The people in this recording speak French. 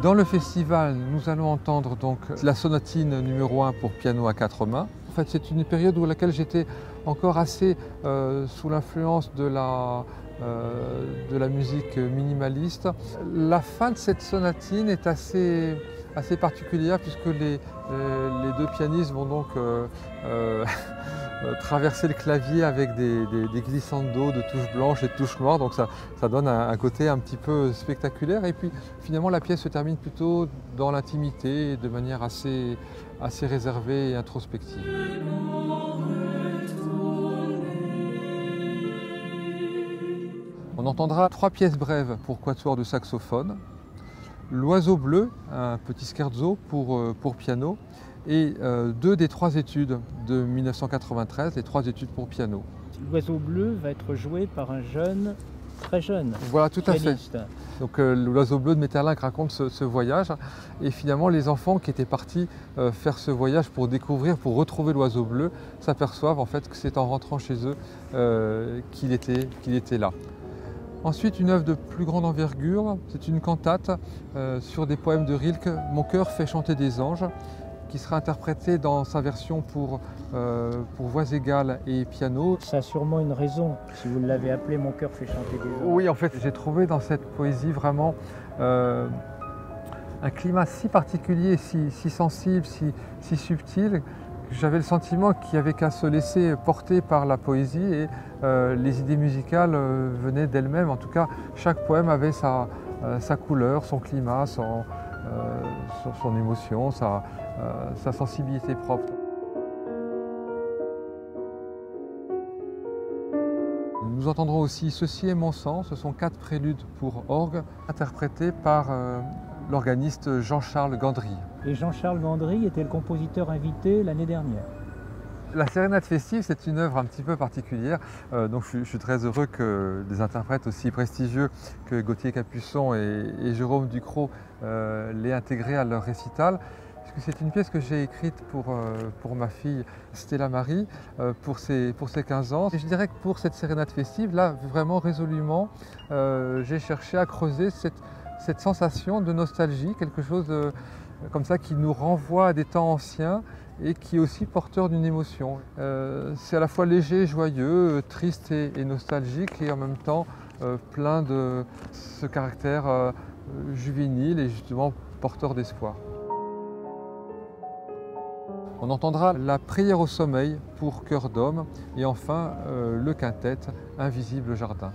Dans le festival, nous allons entendre donc la sonatine numéro 1 pour piano à 4 mains. En fait, c'est une période où laquelle j'étais encore assez sous l'influence de la musique minimaliste. La fin de cette sonatine est assez particulière puisque les deux pianistes vont donc traverser le clavier avec des glissando de touches blanches et de touches noires, donc ça donne un côté un petit peu spectaculaire. Et puis finalement la pièce se termine plutôt dans l'intimité, de manière assez réservée et introspective. On entendra 3 pièces brèves pour quatuor de saxophone, L'Oiseau bleu, un petit scherzo pour piano, et 2 des 3 études de 1993, les 3 études pour piano. L'Oiseau bleu va être joué par un jeune, très jeune Voilà, tout pianiste. à fait. Donc L'Oiseau bleu de Maeterlinck raconte ce voyage, et finalement les enfants qui étaient partis faire ce voyage pour découvrir, pour retrouver l'oiseau bleu, s'aperçoivent en fait que c'est en rentrant chez eux qu'il était là. Ensuite, une œuvre de plus grande envergure, c'est une cantate sur des poèmes de Rilke, Mon cœur fait chanter des anges, qui sera interprétée dans sa version pour voix égale et piano. Ça a sûrement une raison, si vous l'avez appelé Mon cœur fait chanter des anges. Oui, en fait, j'ai trouvé dans cette poésie vraiment un climat si particulier, si sensible, si subtil, que j'avais le sentiment qu'il n'y avait qu'à se laisser porter par la poésie et les idées musicales venaient d'elles-mêmes. En tout cas, chaque poème avait sa couleur, son climat, son émotion, sa sensibilité propre. Nous entendrons aussi Ceci est mon sang, ce sont 4 préludes pour orgue, interprétés par l'organiste Jean-Charles Gandry. Et Jean-Charles Gandry était le compositeur invité l'année dernière. La sérénade festive, c'est une œuvre un petit peu particulière, donc je suis très heureux que des interprètes aussi prestigieux que Gauthier Capuçon et Jérôme Ducrot l'aient intégrée à leur récital. C'est une pièce que j'ai écrite pour ma fille Stella Marie pour ses 15 ans. Et je dirais que pour cette sérénade festive, là, vraiment résolument, j'ai cherché à creuser cette sensation de nostalgie, quelque chose comme ça qui nous renvoie à des temps anciens et qui est aussi porteur d'une émotion. C'est à la fois léger, joyeux, triste et nostalgique, et en même temps plein de ce caractère juvénile et justement porteur d'espoir. On entendra la prière au sommeil pour chœur d'homme et enfin le quintet Invisible jardin.